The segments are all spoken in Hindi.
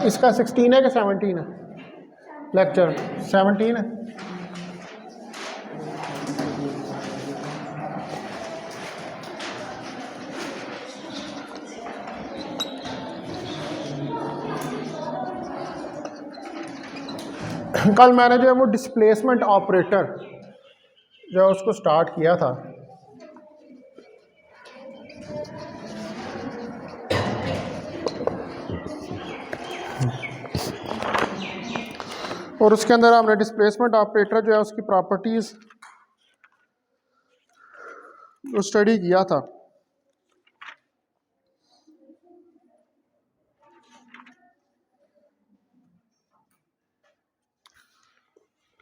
इसका 16 है कि 17 है लेक्चर? 17 है। कल मैंने जो है वो डिस्प्लेसमेंट ऑपरेटर जो है उसको स्टार्ट किया था। और उसके अंदर हमने डिस्प्लेसमेंट ऑपरेटर जो है उसकी प्रॉपर्टीज स्टडी किया था।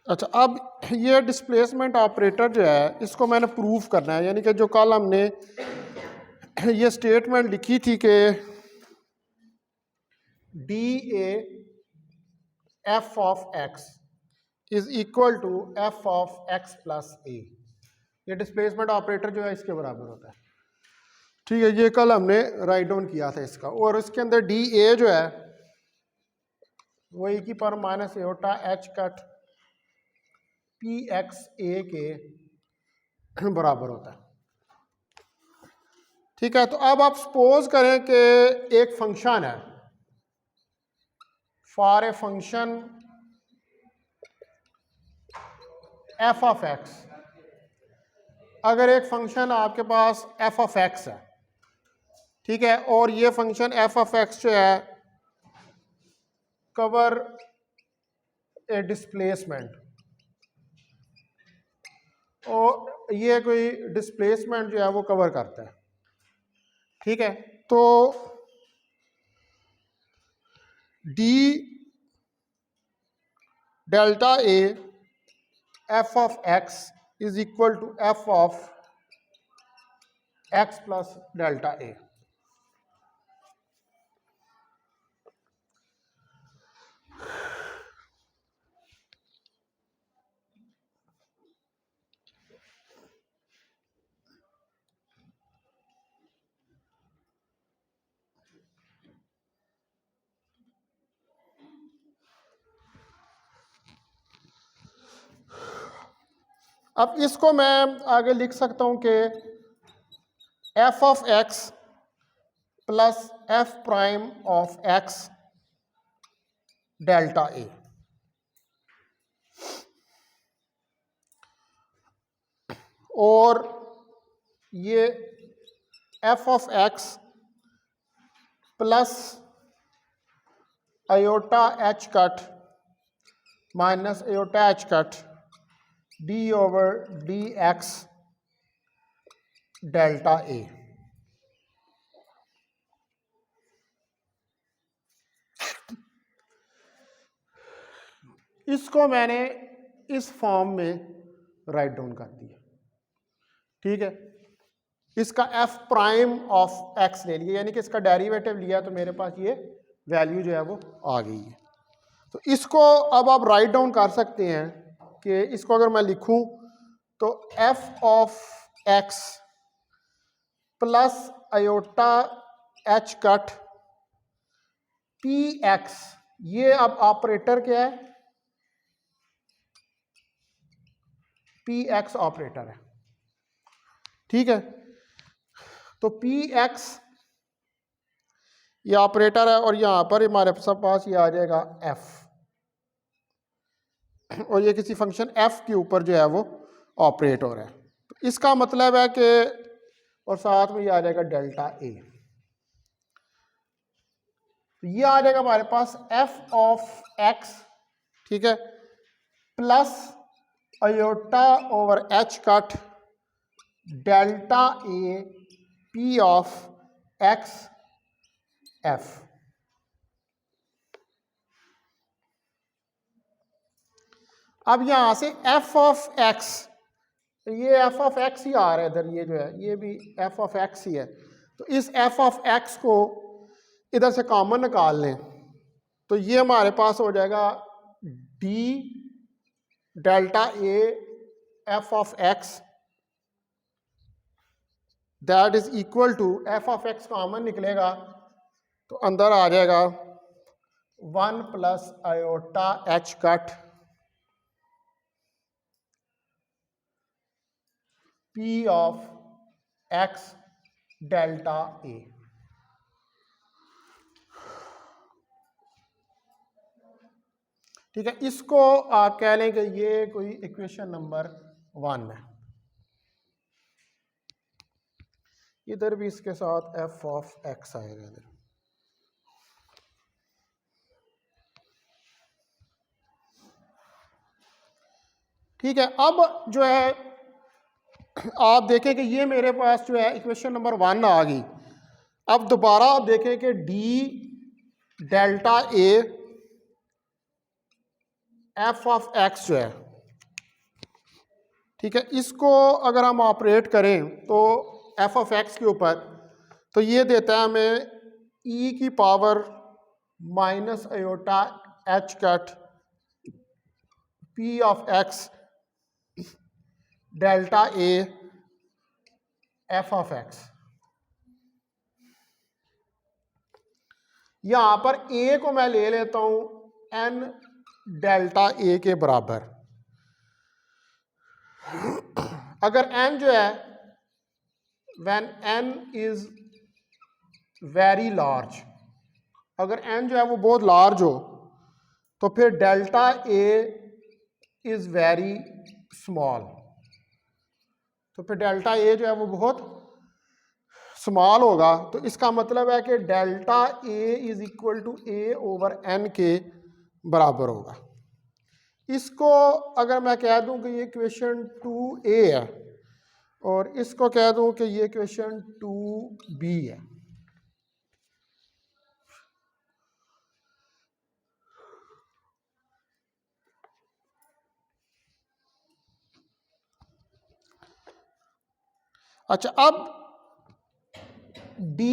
अच्छा, अब ये डिस्प्लेसमेंट ऑपरेटर जो है इसको मैंने प्रूफ करना है, यानी कि जो कल हमने ये स्टेटमेंट लिखी थी कि D A F of x is equal to F of x plus A, ये डिस्प्लेसमेंट ऑपरेटर जो है इसके बराबर होता है। ठीक है, ये कल हमने राइट डाउन किया था इसका। और इसके अंदर डी ए जो है वो ई की power minus Etah H cut P X A के बराबर होता है। ठीक है, तो अब आप सपोज करें कि एक फंक्शन है, for a function F of x. अगर एक फंक्शन आपके पास एफ ऑफ एक्स है, ठीक है, और ये फंक्शन एफ ऑफ एक्स जो है कवर ए डिस्प्लेसमेंट, और ये कोई डिस्प्लेसमेंट जो है वो कवर करता है। ठीक है, तो D delta A F of x is equal to F of x plus delta A. अब इसको मैं आगे लिख सकता हूं कि F of x plus F prime of X delta A. और ये F of x plus iota H cut minus iota H cut D over D X delta A. इसको मैंने इस फॉर्म में राइट डाउन कर दिया। ठीक है, इसका एफ प्राइम ऑफ एक्स ले लिया, यानी कि इसका डेरिवेटिव लिया, तो मेरे पास ये वैल्यू जो है वो आ गई है। तो इसको अब आप राइट डाउन कर सकते हैं कि इसको अगर मैं लिखूं तो F of x plus iota H cut P x, ये अब ऑपरेटर क्या है? पी एक्स ऑपरेटर है। ठीक है, तो पी एक्स ये ऑपरेटर है, और यहां पर हमारे पास ये आ जाएगा एफ, और ये किसी फंक्शन एफ के ऊपर जो है वो ऑपरेट हो रहा है। तो इसका मतलब है कि, और साथ में ये आ जाएगा डेल्टा ए। तो ये आ जाएगा हमारे पास एफ ऑफ एक्स, ठीक है, plus iota over h cut delta A P of x F. अब यहां से एफ ऑफ एक्स, ये एफ ऑफ एक्स ही आ रहा है इधर, ये जो है ये भी एफ ऑफ एक्स ही है। तो इस एफ ऑफ एक्स को इधर से कॉमन निकाल लें, तो ये हमारे पास हो जाएगा D delta A F of X, that is equal to F of X common निकलेगा तो अंदर आ जाएगा 1 plus iota H cut P of X delta A. ठीक है, इसको आप कह लें कि ये कोई इक्वेशन नंबर 1 है। इधर भी इसके साथ एफ ऑफ एक्स आएगा इधर। ठीक है, अब जो है आप देखें कि ये मेरे पास जो है इक्वेशन नंबर 1 आ गई। अब दोबारा आप देखें कि D delta A F of X जो है, ठीक है, इसको अगर हम ऑपरेट करें तो एफ ऑफ एक्स के ऊपर, तो ये देता है हमें ई की power minus iota H cut P of X delta A F of x. यहां पर ए को मैं ले लेता हूं एन डेल्टा ए के बराबर। अगर n जो है when n is very large, अगर n जो है वो बहुत लार्ज हो तो फिर delta A is very small, तो फिर डेल्टा ए जो है वो बहुत स्मॉल होगा। तो इसका मतलब है कि delta A is equal to A over n के बराबर होगा। इसको अगर मैं कह दूं कि ये इक्वेशन 2a है और इसको कह दूं कि ये इक्वेशन 2b है, अच्छा, अब d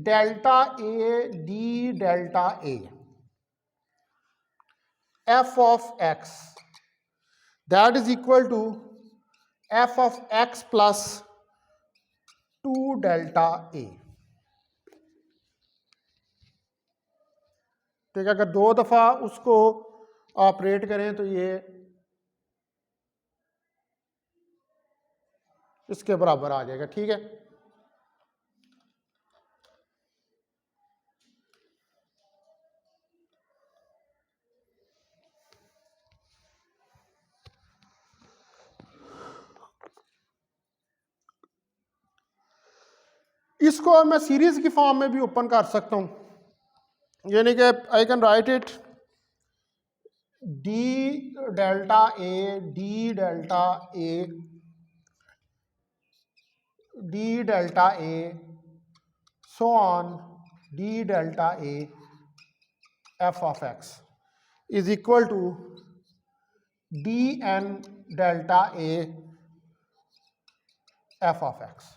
delta A f of x that is equal to f of x plus 2 delta A. ठीक है, अगर 2 दफा उसको ऑपरेट करें तो ये इसके बराबर आ जाएगा। ठीक है, इसको मैं सीरीज की फॉर्म में भी ओपन कर सकता हूं, यानी कि I can write it d delta A D delta A D delta a so on D delta A F of x is equal to d n delta A F of x.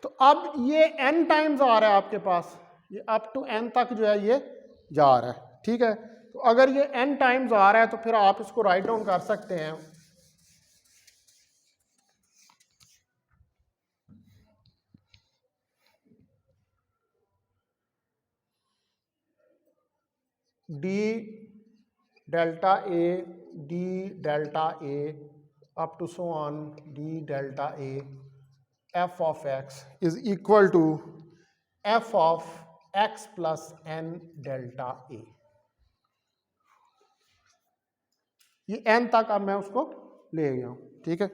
तो अब ये n टाइम्स आ रहा है आपके पास, ये अप टू n तक जो है ये जा रहा है। ठीक है, तो अगर ये n टाइम्स आ रहा है तो फिर आप इसको राइट डाउन कर सकते हैं D delta A up to so on D delta A F of x is equal to F of x plus N delta A. ये n तक अब मैं उसको ले गया हूं। ठीक है,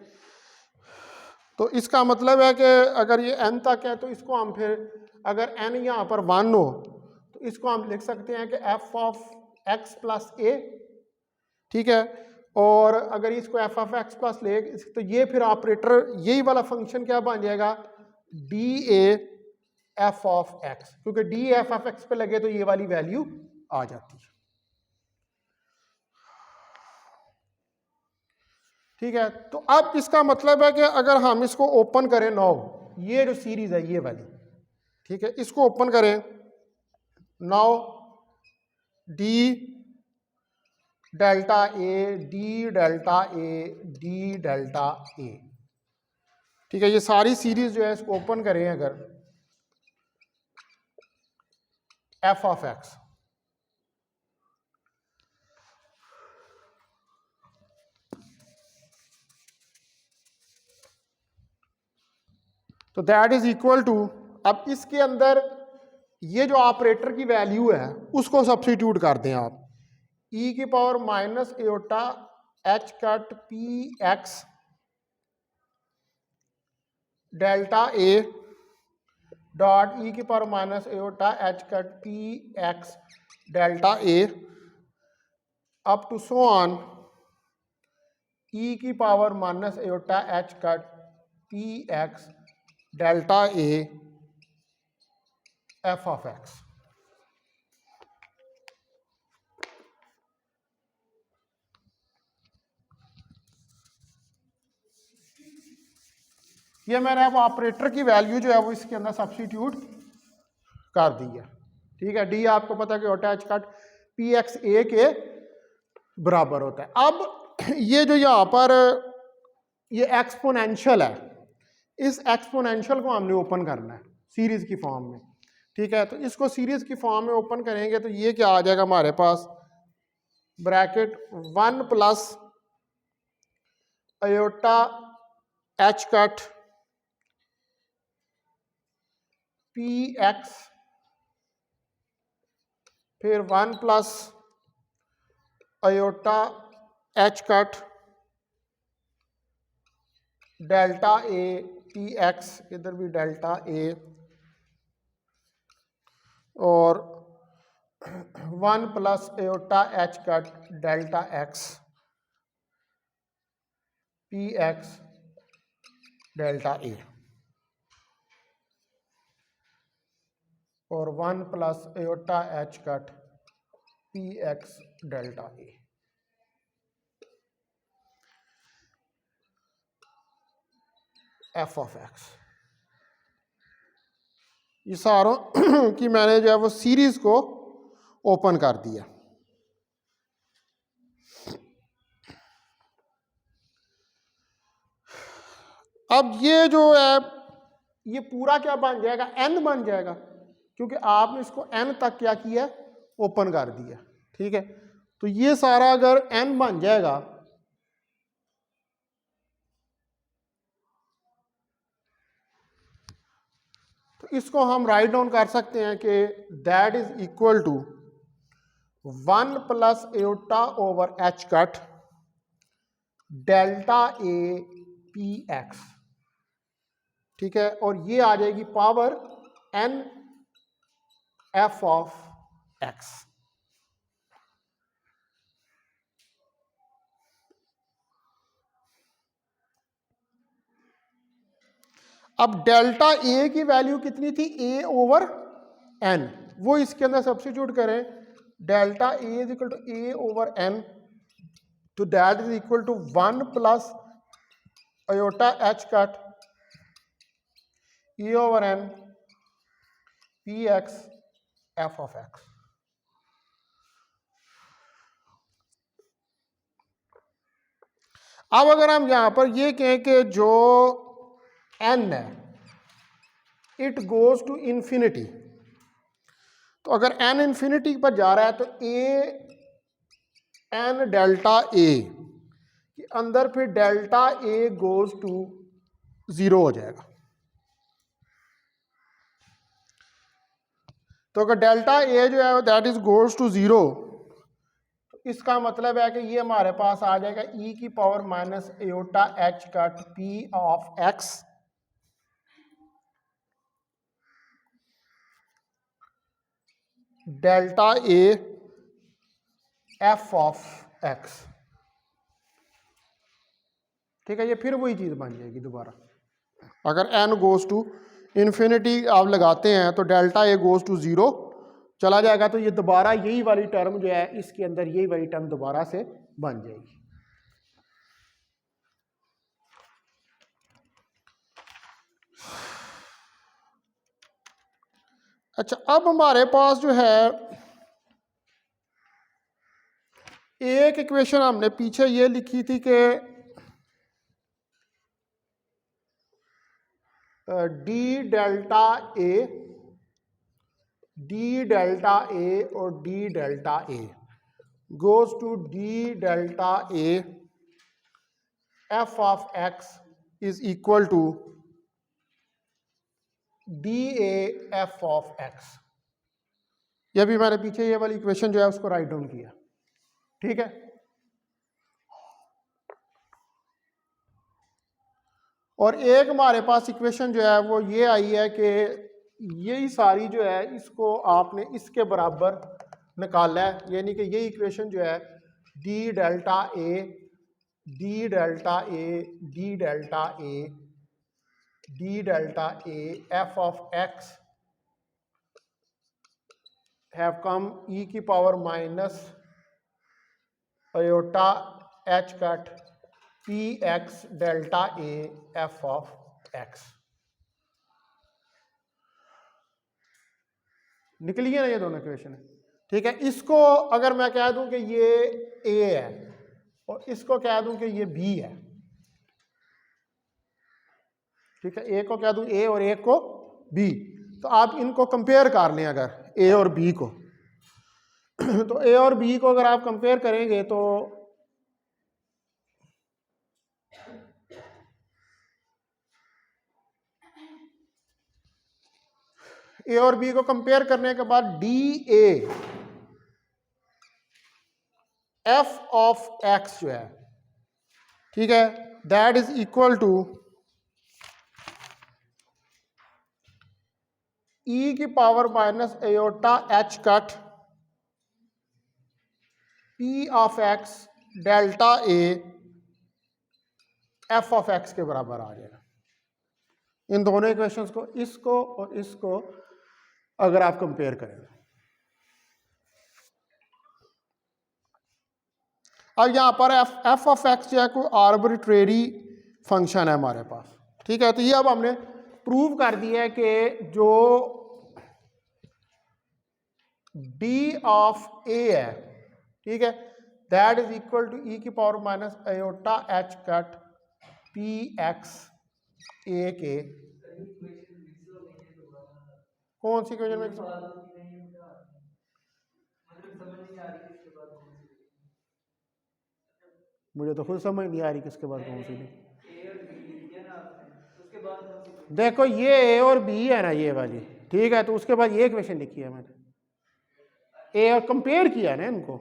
तो इसका मतलब है कि अगर ये n तक है तो इसको हम फिर अगर n यहाँ पर 1 हो तो इसको हम लिख सकते हैं कि f ऑफ x प्लस ए। ठीक है, और अगर इसको f ऑफ x प्लस ले तो ये फिर ऑपरेटर यही वाला फंक्शन क्या बन जाएगा D A F of x, क्योंकि डी एफ ऑफ x पे लगे तो ये वाली वैल्यू आ जाती है। ठीक है, तो अब इसका मतलब है कि अगर हम इसको ओपन करें नाउ, ये जो सीरीज है ये वाली, ठीक है, इसको ओपन करें now D delta A D delta A D delta A. ठीक है, ये सारी सीरीज जो है इसको ओपन करें अगर, एफ ऑफ एक्स, तो दैट इज इक्वल टू, अब इसके अंदर ये जो ऑपरेटर की वैल्यू है उसको सब्स्टिट्यूट कर दें आप, ई की power minus iota H cut P X delta A dot E की power minus iota H cut P X delta A up to so on E की power minus iota H cut P X delta A F of X. ये मैंने अब ऑपरेटर की वैल्यू जो है वो इसके अंदर सब्स्टिट्यूट कर दी है। ठीक है, डी आपको पता है कि iota H cut P X A के बराबर होता है। अब ये जो यहाँ पर ये एक्सपोनेंशियल है, इस एक्सपोनेंशियल को हमने ओपन करना है सीरीज की फॉर्म में। ठीक है, तो इसको सीरीज की फॉर्म में ओपन करेंगे तो ये क्या आ जाएगा हमारे पास, bracket 1 plus iota H cut P X, फिर 1 plus iota H cut delta A P X, इधर भी डेल्टा ए, और 1 plus iota H cut delta X P X delta A, और 1 plus iota H cut P X delta A. F of X, ये सारों की मैंने जो है वो सीरीज को ओपन कर दिया। अब ये जो है ये पूरा क्या बन जाएगा, एन बन जाएगा, क्योंकि आपने इसको एन तक क्या किया, ओपन कर दिया। ठीक है, तो ये सारा अगर एन बन जाएगा तो इसको हम राइट डाउन कर सकते हैं कि that is equal to 1 plus iota over h cut delta A P x. ठीक है, और ये आ जाएगी power n f of x. अब डेल्टा ए की वैल्यू कितनी थी, ए ओवर एन, वो इसके अंदर सब्स्टिट्यूट करें, delta A is equal to A over N, तो that is equal to 1 plus iota H cut E over N P X F of x. अब अगर हम यहां पर ये कहें कि जो एन है इट गोज टू इंफिनिटी, तो अगर एन इंफिनिटी पर जा रहा है तो ए एन डेल्टा ए के अंदर फिर डेल्टा ए गोज टू 0 हो जाएगा। तो अगर डेल्टा ए जो है दैट इज गोज टू 0, तो इसका मतलब है कि ये हमारे पास आ जाएगा ई की power minus iota H cut P of X delta A F of x. ठीक है, ये फिर वही चीज बन जाएगी दोबारा। अगर एन गोज टू इन्फिनिटी आप लगाते हैं तो डेल्टा ए गोज टू 0 चला जाएगा, तो ये दोबारा यही वाली टर्म जो है इसके अंदर यही वाली टर्म दोबारा से बन जाएगी। अच्छा, अब हमारे पास जो है एक इक्वेशन हमने पीछे ये लिखी थी कि डी डेल्टा ए और D delta A goes to d delta a f of x is equal to dA f of x। ये भी मैंने पीछे ये वाली इक्वेशन जो है उसको राइट डाउन किया, ठीक है। और एक हमारे पास इक्वेशन जो है वो ये आई है कि यही सारी जो है इसको आपने इसके बराबर निकाला है, यानी कि ये इक्वेशन जो है D delta A D delta A D delta A D delta A F of X have come E की power minus iota H cut P X delta A F of X. निकली है ना ये दोनों इक्वेशन, ठीक है। इसको अगर मैं कह दूं कि ये ए है और इसको कह दूं कि ये बी है, ठीक है, ए को कह दूं ए और ए को बी, तो आप इनको कंपेयर कर लें अगर ए और बी को तो ए और बी को अगर आप कंपेयर करेंगे तो ए और बी को कंपेयर करने के बाद D A F of X जो है, ठीक है, that is equal to E की power minus iota H cut P of X delta A F of x के बराबर आ जाएगा। इन दोनों इक्वेशंस को, इसको और इसको अगर आप कंपेयर करें, अब यहां पर एफ ऑफ एक्स जो है कोई आर्बिट्रेरी फंक्शन है हमारे पास, ठीक है। तो ये अब हमने प्रूव कर दिया है कि जो डी ऑफ ए है, ठीक है, that is equal to E की power minus iota H cut P X A के, कौन सी इक्वेशन में मुझे तो खुद समझ नहीं आ रही किसके बाद कौन सी नहीं। देखो ये ए और बी है ना ये वाली, ठीक है, तो उसके बाद ये इक्वेशन लिखी है मैंने, ए और कंपेयर किया ना इनको,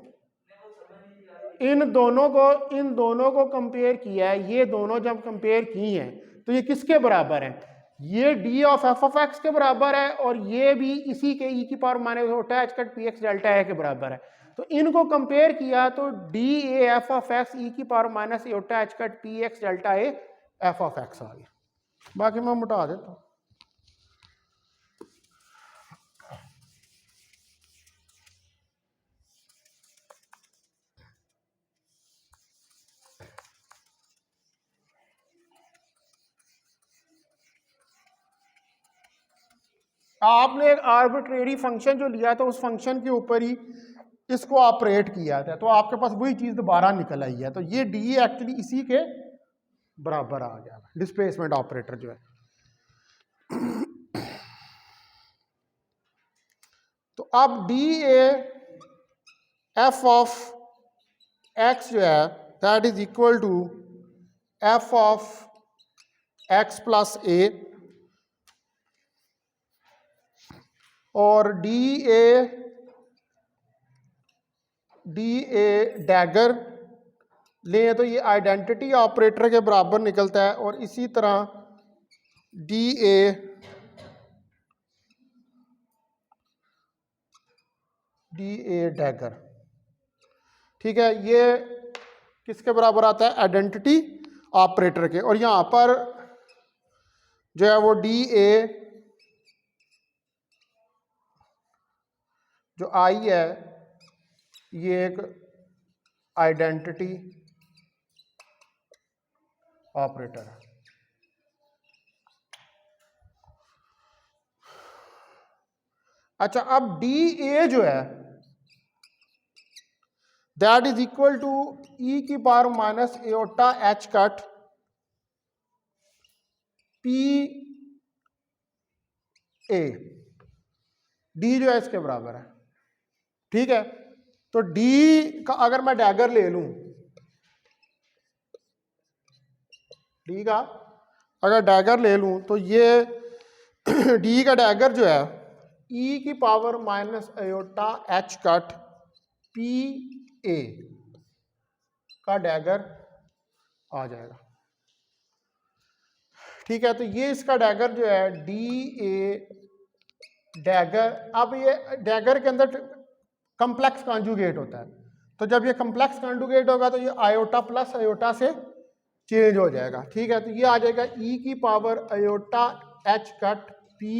इन दोनों को कंपेयर किया है। ये दोनों जब कंपेयर की हैं तो ये किसके बराबर है, ये D of F of x के बराबर है और ये भी इसी के ई की power minus iota H cut P X delta A के बराबर है। तो इनको कंपेयर किया तो D A F of X E की power minus iota H cut P X delta A F of X आ गया। बाकी मैं मिटा देता हूँ। आपने एक आर्बिट्रेरी फंक्शन जो लिया था उस फंक्शन के ऊपर ही इसको ऑपरेट किया था, तो आपके पास वही चीज दोबारा निकल आई है। तो ये डी एक्चुअली इसी के बराबर आ गया, डिस्प्लेसमेंट ऑपरेटर जो है। तो अब D A F of X जो है that is equal to F of x plus A और डी ए डैगर लें तो ये आइडेंटिटी ऑपरेटर के बराबर निकलता है, और इसी तरह डी ए डैगर, ठीक है, ये किसके बराबर आता है, आइडेंटिटी ऑपरेटर के। और यहां पर जो है वो डी ए जो आई है ये एक आइडेंटिटी ऑपरेटर है। अच्छा, अब डी ए जो है that is equal to E की power minus aorta H cut P A, D जो है इसके बराबर है, ठीक है। तो डी का अगर मैं डैगर ले लूं, डी का अगर डैगर ले लूं तो ये डी का डैगर जो है ई की power minus iota H cut P A का डैगर आ जाएगा, ठीक है। तो ये इसका डैगर जो है डी ए डैगर, अब ये डैगर के अंदर कॉम्प्लेक्स कॉन्जुगेट होता है, तो जब ये कॉम्प्लेक्स कॉन्जुगेट होगा तो ये आयोटा प्लस आयोटा से चेंज हो जाएगा, ठीक है। तो ये आ जाएगा ई की power iota H cut P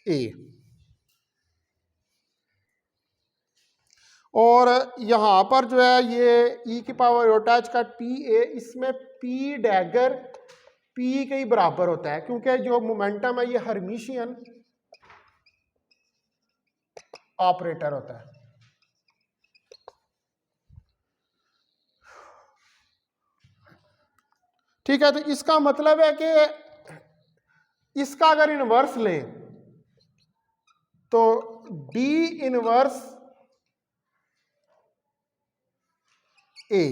A, और यहां पर जो है ये ई की power iota H cut P A, इसमें पी डैगर पी के ही बराबर होता है, क्योंकि जो मोमेंटम है ये हर्मिशियन ऑपरेटर होता है, ठीक है। तो इसका मतलब है कि इसका अगर इनवर्स लें तो डी इनवर्स ए,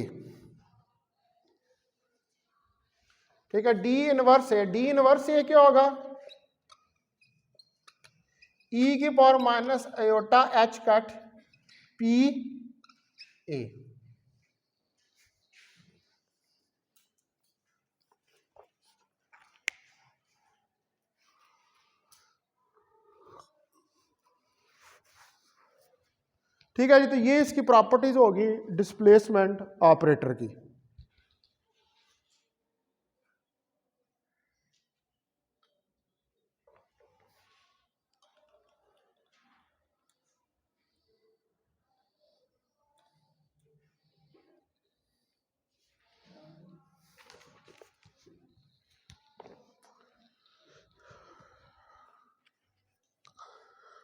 ठीक है, डी इनवर्स ए, डी इनवर्स ए क्या होगा, ई की power minus iota H cut P A, ठीक है जी। तो ये इसकी प्रॉपर्टीज होगी डिस्प्लेसमेंट ऑपरेटर की।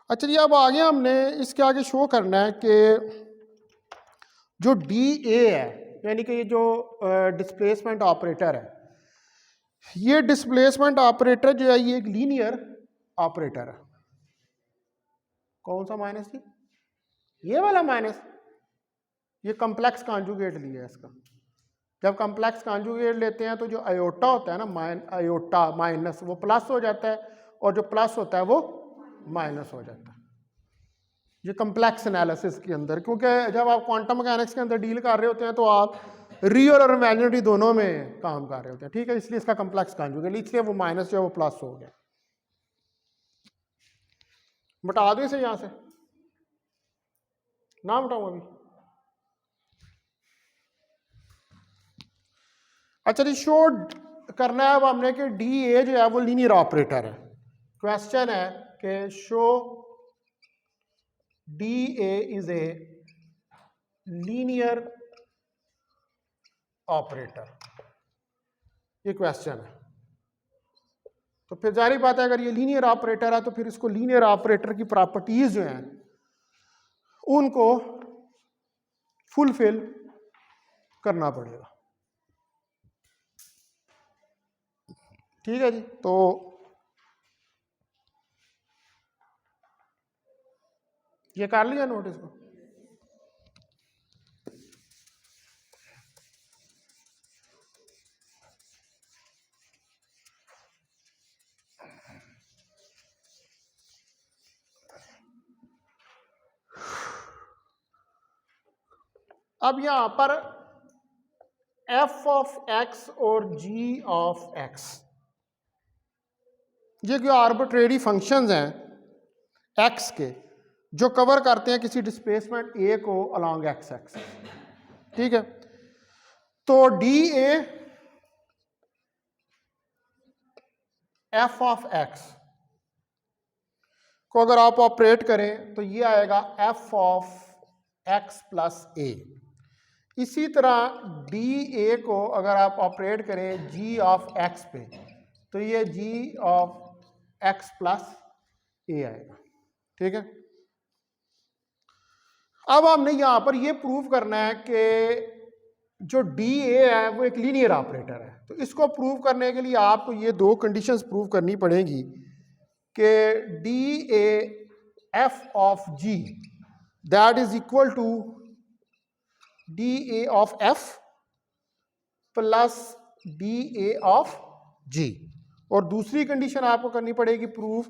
अच्छा जी, अब आगे हमने इसके आगे शो करना है कि जो डी ए है, यानी कि ये जो डिस्प्लेसमेंट ऑपरेटर है, ये डिस्प्लेसमेंट ऑपरेटर जो है ये एक लीनियर ऑपरेटर है। कौन सा माइनस जी, ये वाला माइनस, ये कॉम्प्लेक्स कॉन्जुगेट लिया है इसका। जब कॉम्प्लेक्स कॉन्जुगेट लेते हैं तो जो आयोटा होता है ना, आयोटा माइनस, वो प्लस हो जाता है, और जो प्लस होता है वो माइनस हो जाता है। ये कॉम्प्लेक्स एनालिसिस के अंदर, क्योंकि जब आप क्वांटम मैकेनिक्स के अंदर डील कर रहे होते हैं तो आप रियल और इमेजिनरी दोनों में काम कर रहे होते हैं, ठीक है। इसलिए इसका कॉम्प्लेक्स कॉन्जुगेट, इसलिए वो माइनस जो है वो प्लस हो गया। बता दो इसे यहां से, ना बताऊं अभी। अच्छा जी, शो करना है अब हमने कि डी ए जो है वो लीनियर ऑपरेटर है। क्वेश्चन है कि show D A is a linear operator, ये क्वेश्चन है। तो फिर जारी बात है, अगर ये लीनियर ऑपरेटर है तो फिर इसको लीनियर ऑपरेटर की प्रॉपर्टीज जो हैं उनको फुलफिल करना पड़ेगा, ठीक है जी। तो ये कर लिया नोट इसको। अब यहां पर एफ ऑफ एक्स और जी ऑफ एक्स, ये जो आर्बिट्रेरी फंक्शंस हैं एक्स के, जो कवर करते हैं किसी डिस्प्लेसमेंट ए को अलोंग एक्स एक्सिस, ठीक है। तो D A F of x को अगर आप ऑपरेट करें तो ये आएगा एफ ऑफ एक्स प्लस ए। इसी तरह डी ए को अगर आप ऑपरेट करें जी ऑफ एक्स पे तो ये जी ऑफ एक्स प्लस ए आएगा, ठीक है। अब हमने यहां पर ये प्रूव करना है कि जो डी ए है वो एक लीनियर ऑपरेटर है। तो इसको प्रूव करने के लिए आपको ये दो कंडीशंस प्रूव करनी पड़ेंगी कि D A F of G that is equal to D A of F plus D A of G. और दूसरी कंडीशन आपको करनी पड़ेगी प्रूफ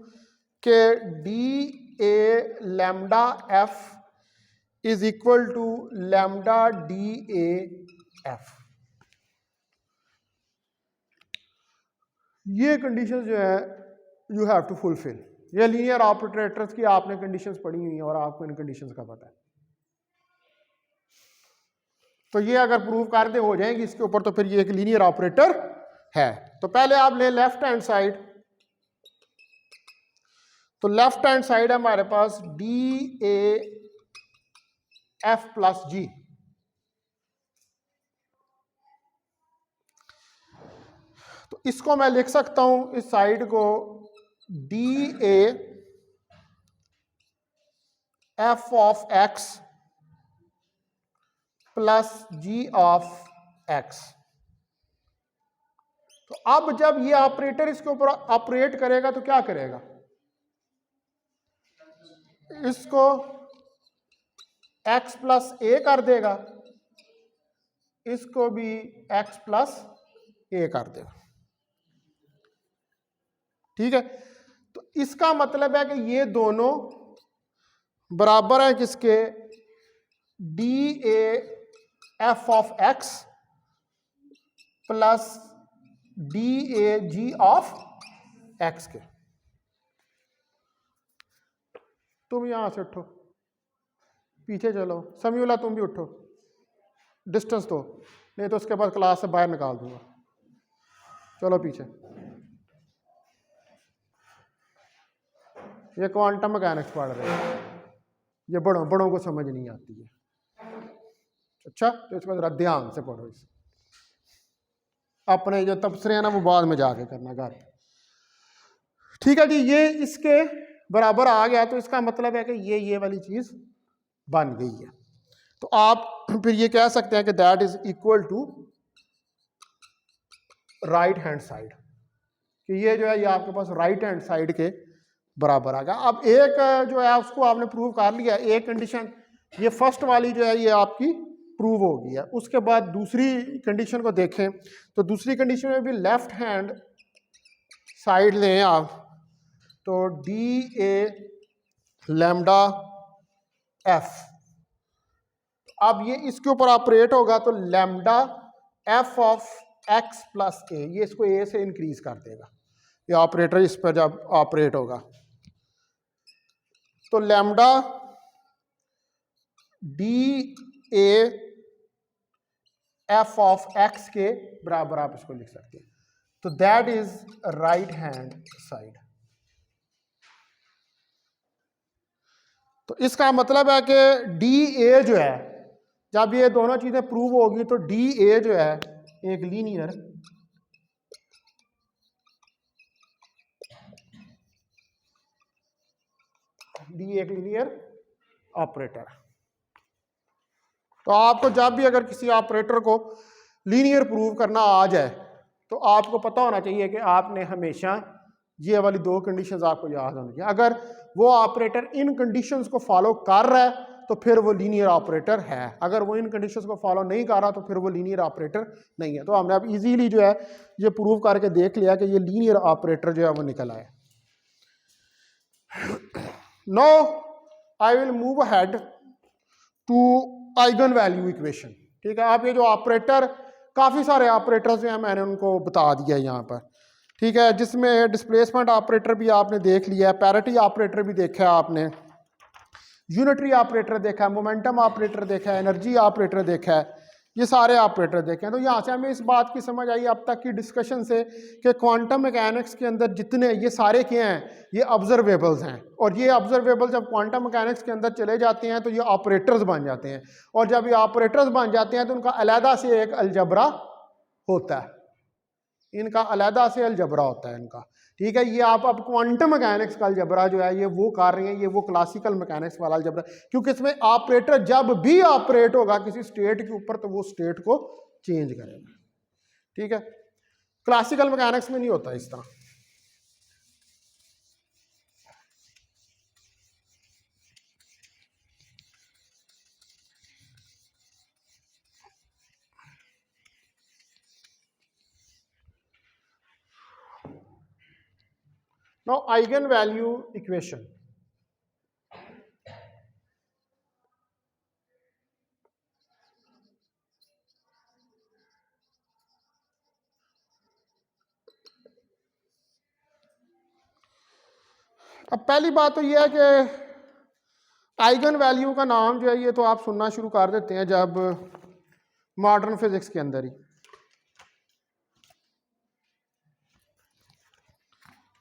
कि D A lambda F is equal to lambda D A F. ये कंडीशन जो है यू हैव टू फुलफिल। ये लीनियर ऑपरेटर्स की आपने कंडीशंस पढ़ी हुई हैं और आपको इन कंडीशंस का पता है। तो ये अगर प्रूव कर दे हो जाएंगी इसके ऊपर तो फिर ये एक लीनियर ऑपरेटर है। तो पहले आप ले लेफ्ट हैंड साइड, तो लेफ्ट हैंड साइड है हमारे पास डी ए एफ प्लस जी। तो इसको मैं लिख सकता हूं इस साइड को d A F of x plus g of x. तो अब जब ये ऑपरेटर इसके ऊपर ऑपरेट करेगा तो क्या करेगा, इसको x प्लस ए कर देगा, इसको भी x प्लस ए कर देगा। ठीक है, तो इसका मतलब है कि ये दोनों बराबर है किसके, d A F of x plus D a g of x के। तुम यहां से उठो, पीछे चलो, समीउल्ला तुम भी उठो, डिस्टेंस दो, नहीं तो उसके बाद क्लास से बाहर निकाल दूंगा। चलो पीछे। ये क्वांटम मैकेनिक्स पढ़ रहे हैं, ये बड़ों को समझ नहीं आती है। अच्छा, तो इसको जरा ध्यान से पढ़ो। इस अपने जो तबसरे हैं ना वो बाद में जाके करना घर। ठीक है जी, ये इसके बराबर आ गया तो इसका मतलब है कि ये वाली चीज बन गई है। तो आप फिर ये कह सकते हैं कि that is equal to right hand side, कि ये जो है ये आपके पास राइट हैंड साइड के बराबर आ गया। अब एक जो है उसको आपने प्रूव कर लिया, एक कंडीशन ये फर्स्ट वाली जो है ये आपकी प्रूव हो गई है। उसके बाद दूसरी कंडीशन को देखें तो दूसरी कंडीशन में भी लेफ्ट हैंड साइड लें आप, तो डी ए लैम्डा एफ, अब ये इसके ऊपर ऑपरेट होगा तो lambda F of x plus A, ये इसको ए से इंक्रीज कर देगा, ये ऑपरेटर इस पर जब ऑपरेट होगा तो lambda D A F of x के बराबर आप इसको लिख सकते हैं। तो that is right hand side. तो इसका मतलब है कि डी ए जो है, जब ये दोनों चीजें प्रूव होगी तो डी ए जो है एक लीनियर ऑपरेटर। तो आपको जब भी अगर किसी ऑपरेटर को लीनियर प्रूव करना आ जाए तो आपको पता होना चाहिए कि आपने हमेशा ये वाली दो कंडीशंस आपको याद होनी चाहिए। अगर वो ऑपरेटर इन कंडीशंस को फॉलो कर रहा है तो फिर वो लीनियर ऑपरेटर है, अगर वो इन कंडीशंस को फॉलो नहीं कर रहा तो फिर वो लीनियर ऑपरेटर नहीं है। तो हमने अब इजीली जो है ये प्रूव करके देख लिया कि ये लीनियर ऑपरेटर जो है वो निकल आया। No I will move ahead to eigen value equation. ठीक है, आप ये जो ऑपरेटर, काफी सारे ऑपरेटर्स जो हैं मैंने उनको बता दिया यहाँ पर। ठीक है, जिसमें डिस्प्लेसमेंट ऑपरेटर भी आपने देख लिया है, पैरिटी ऑपरेटर भी देखा है आपने, यूनिटरी ऑपरेटर देखा है, मोमेंटम ऑपरेटर देखा है, एनर्जी ऑपरेटर देखा है, ये सारे ऑपरेटर देखे हैं। तो यहाँ से हमें इस बात की समझ आई अब तक की डिस्कशन से कि क्वांटम मैकेनिक्स के अंदर जितने ये सारे क्या हैं, ये ऑब्जर्वेबल्स हैं, और ये ऑब्जर्वेबल जब क्वांटम मैकेनिक्स के अंदर चले जाते हैं तो ये ऑपरेटर्स बन जाते हैं, और जब ये ऑपरेटर्स बन जाते हैं तो उनका अलहदा से एक अलजबरा होता है, इनका अलहदा से अलजबरा होता है इनका। ठीक है, ये आप अब क्वांटम मैकेनिक्स का अलजबरा जो है ये वो कर रहे हैं, ये वो क्लासिकल मैकेनिक्स वाला अलजबरा, क्योंकि इसमें ऑपरेटर जब भी ऑपरेट होगा किसी स्टेट के ऊपर तो वो स्टेट को चेंज करेगा। ठीक है, क्लासिकल मैकेनिक्स में नहीं होता इस तरह। Now eigen value equation. अब पहली बात तो यह है कि आइगन वैल्यू का नाम जो है ये तो आप सुनना शुरू कर देते हैं जब मॉडर्न फिजिक्स के अंदर ही,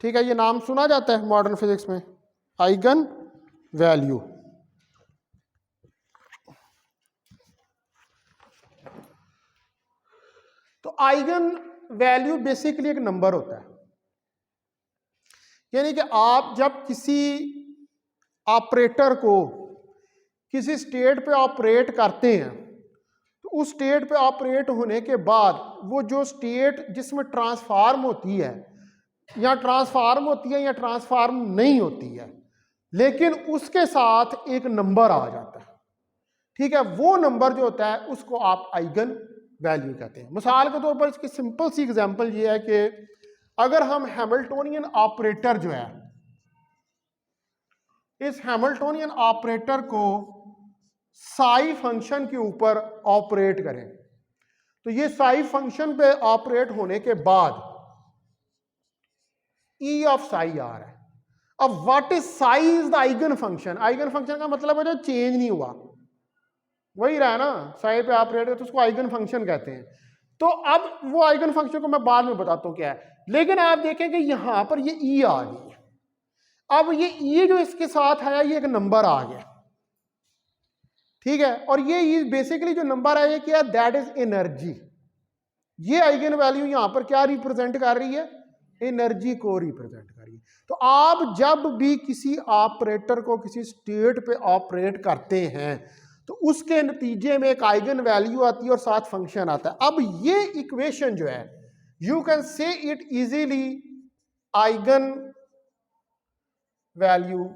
ठीक है, ये नाम सुना जाता है मॉडर्न फिजिक्स में, आइगन वैल्यू। तो आइगन वैल्यू बेसिकली एक नंबर होता है, यानी कि आप जब किसी ऑपरेटर को किसी स्टेट पे ऑपरेट करते हैं तो उस स्टेट पे ऑपरेट होने के बाद वो जो स्टेट जिसमें ट्रांसफार्म होती है या ट्रांसफार्म होती है या ट्रांसफार्म नहीं होती है, लेकिन उसके साथ एक नंबर आ जाता है, ठीक है, वो नंबर जो होता है उसको आप आइगन वैल्यू कहते हैं। मिसाल के तौर पर इसकी सिंपल सी एग्जांपल ये है कि अगर हम हैमिल्टोनियन ऑपरेटर जो है, इस हैमिल्टोनियन ऑपरेटर को साई फंक्शन के ऊपर ऑपरेट करें तो ये साई फंक्शन पे ऑपरेट होने के बाद ई ऑफ साई आ रहा है। अब what is Sai is the eigen function. Eigen function का मतलब है जो चेंज नहीं हुआ, वही रहा ना, साई पे ऑपरेट है तो उसको आइगन फंक्शन कहते हैं। तो अब वो आइगन फंक्शन को मैं बाद में बताता हूं क्या है, लेकिन आप देखें कि यहां पर ये ई आ गई है। अब ये ई जो इसके साथ आया ये एक नंबर आ गया, ठीक है, और ये बेसिकली जो नंबर है ये क्या, दैट इज एनर्जी। ये आइगन वैल्यू यहां पर क्या रिप्रेजेंट कर रही है, एनर्जी को रिप्रेजेंट कर रही है। तो आप जब भी किसी ऑपरेटर को किसी स्टेट पे ऑपरेट करते हैं तो उसके नतीजे में एक आइगन वैल्यू आती है और साथ फंक्शन आता है। अब ये इक्वेशन जो है you can say it easily eigen value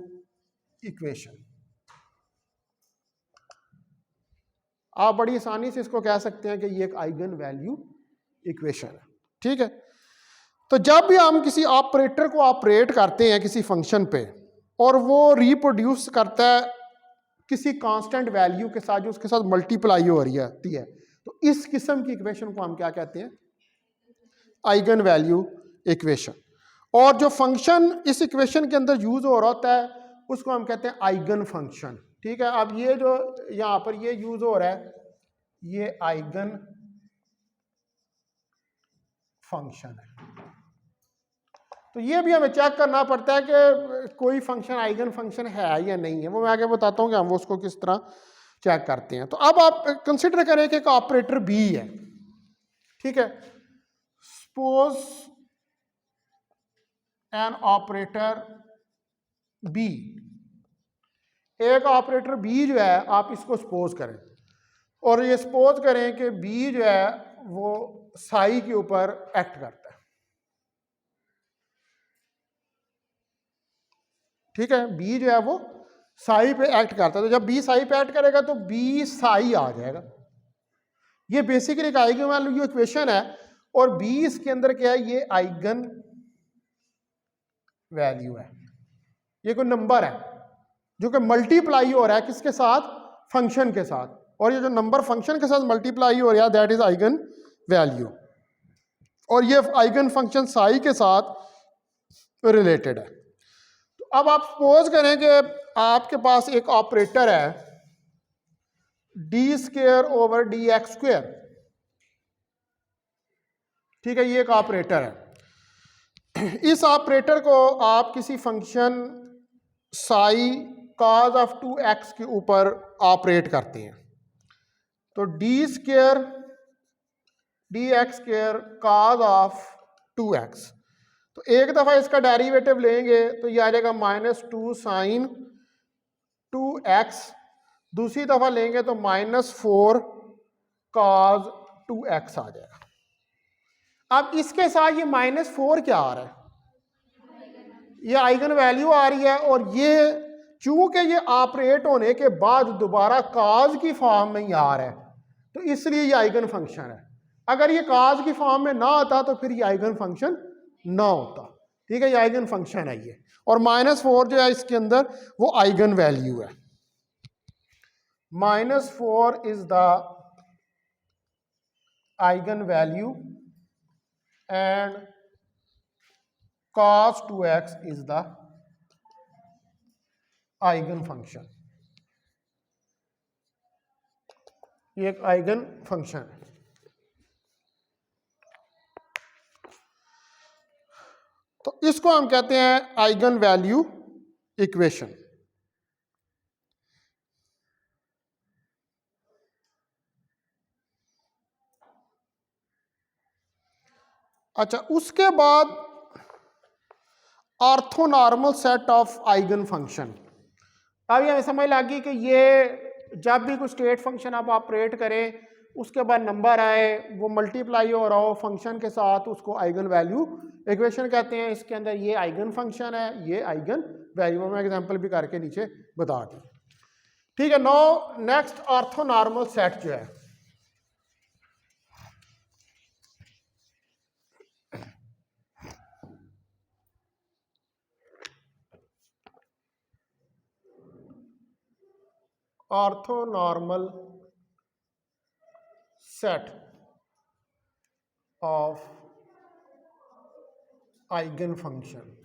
equation. आप बड़ी आसानी से इसको कह सकते हैं कि ये एक आइगन वैल्यू इक्वेशन है, ठीक है। तो जब भी हम किसी ऑपरेटर को ऑपरेट करते हैं किसी फंक्शन पे और वो रिप्रोड्यूस करता है किसी कांस्टेंट वैल्यू के साथ जो उसके साथ मल्टीप्लाई हो रही आती है, तो इस किस्म की इक्वेशन को हम क्या कहते हैं, आइगन वैल्यू इक्वेशन। और जो फंक्शन इस इक्वेशन के अंदर यूज हो रहा होता है उसको हम कहते हैं आइगन फंक्शन, ठीक है। अब ये जो यहां पर ये यूज हो रहा है ये आइगन फंक्शन है। तो ये भी हमें चेक करना पड़ता है कि कोई फंक्शन आइगन फंक्शन है या नहीं है, वो मैं आगे बताता हूँ कि हम उसको किस तरह चेक करते हैं। तो अब आप कंसिडर करें कि एक ऑपरेटर बी है, ठीक है, सपोज एन ऑपरेटर बी, एक ऑपरेटर बी जो है आप इसको सपोज करें और ये सपोज करें कि बी जो है वो साई के ऊपर एक्ट करता है, ठीक है, बी जो है वो साई पे एक्ट करता है। तो जब बी साई पे एक्ट करेगा तो बी साई आ जाएगा। ये बेसिकली एक आइगन वैल्यू इक्वेशन है और बी इसके अंदर क्या है, ये आइगन वैल्यू है, ये कोई नंबर है जो कि मल्टीप्लाई हो रहा है किसके साथ, फंक्शन के साथ, और ये जो नंबर फंक्शन के साथ मल्टीप्लाई हो रहा है दैट इज आइगन वैल्यू, और ये आइगन फंक्शन साई के साथ रिलेटेड है। तो अब आप सपोज करें कि आपके पास एक ऑपरेटर है D square over D x square, ठीक है, ये एक ऑपरेटर है। इस ऑपरेटर को आप किसी function psi cause of 2x के ऊपर ऑपरेट करते हैं, तो D square D x square cause of 2x, तो एक दफा इसका डेरिवेटिव लेंगे तो ये आ जाएगा -2 साइन 2x, दूसरी दफा लेंगे तो -4 कॉज 2x आ जाएगा। अब इसके साथ ये -4 क्या आ रहा है, ये आइगन वैल्यू आ रही है, और ये चूंकि ये ऑपरेट होने के बाद दोबारा काज की फॉर्म में ही आ रहा है तो इसलिए ये आइगन फंक्शन है। अगर ये काज की फॉर्म में ना आता तो फिर ये आइगन फंक्शन ना होता, ठीक है, ये आइगन फंक्शन है ये। और -4 जो है इसके अंदर वो आइगन वैल्यू है। -4 is the eigen value and cos 2x is the eigen function. ये एक आइगन फंक्शन है। तो इसको हम कहते हैं आइगन वैल्यू इक्वेशन। अच्छा, उसके बाद orthonormal set of eigen function. अभी हमें समझ लगी कि ये जब भी कोई स्टेट फंक्शन आप ऑपरेट करें उसके बाद नंबर आए वो मल्टीप्लाई हो रहा हो फंक्शन के साथ, उसको आइगन वैल्यू इक्वेशन कहते हैं। इसके अंदर ये आइगन फंक्शन है, ये आइगन वैल्यू। मैं एग्जांपल भी करके नीचे बता दी। ठीक है, नो नेक्स्ट ऑर्थोनॉर्मल सेट जो है, orthonormal set of eigen function.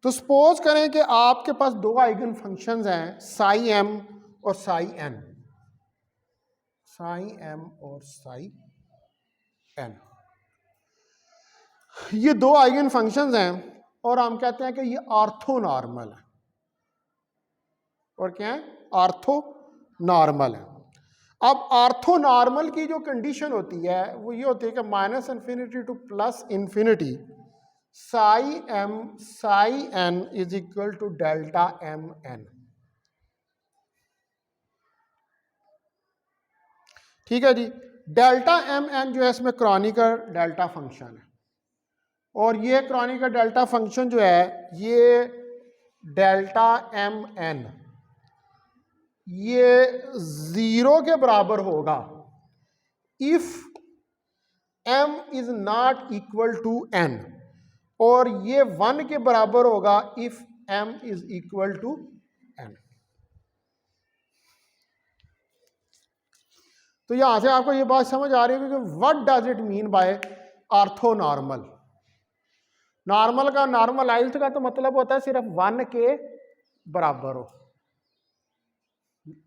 तो सपोज करें कि आपके पास दो आइगन फंक्शंस हैं, साई एम और साई एन। साई एम और साई एन, ये दो आइगन फंक्शंस हैं और हम कहते हैं कि ये ऑर्थोनॉर्मल है। और क्या है? ऑर्थोनॉर्मल है। अब ऑर्थोनॉर्मल की जो कंडीशन होती है वो ये होती है कि -∞ to +∞ psi m psi n is equal to delta m n. ठीक है जी, डेल्टा एम एन जो है इसमें क्रॉनिकल डेल्टा फंक्शन है। और ये क्रॉनिकल डेल्टा फंक्शन जो है ये डेल्टा एम एन ये 0 के बराबर होगा if m is not equal to n, और ये 1 के बराबर होगा if m is equal to n। तो यहां से आपको ये बात समझ आ रही है कि what does it mean by orthonormal. Normal का, नॉर्मलाइज्ड का तो मतलब होता है सिर्फ 1 के बराबर हो।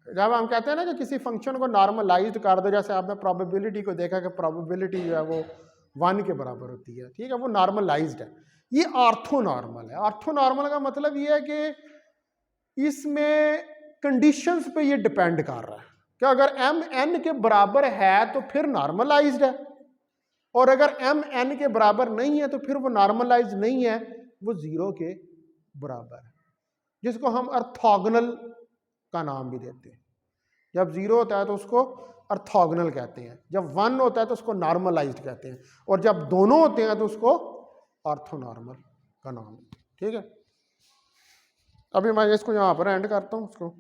जब हम कहते हैं ना कि किसी फंक्शन को नॉर्मलाइज्ड कर दो, जैसे आपने प्रोबेबिलिटी को देखा कि प्रोबेबिलिटी जो है वो 1 के बराबर होती है, ठीक है, वो नॉर्मलाइज्ड है। ये ऑर्थोनॉर्मल है। ऑर्थोनॉर्मल का मतलब ये है कि इसमें कंडीशंस पे ये डिपेंड कर रहा है कि अगर m n के बराबर है तो फिर नॉर्मलाइज्ड है, और अगर m n के बराबर नहीं है तो फिर वो नॉर्मलाइज्ड नहीं है, वो 0 के बराबर है, जिसको हम ऑर्थोगोनल का नाम भी देते हैं। जब 0 होता है तो उसको ऑर्थोगोनल कहते हैं, जब 1 होता है तो उसको नॉर्मलाइज्ड कहते हैं, और जब दोनों होते हैं तो उसको ऑर्थोनॉर्मल का नाम। ठीक है, अभी मैं इसको यहाँ पर एंड करता हूँ उसको।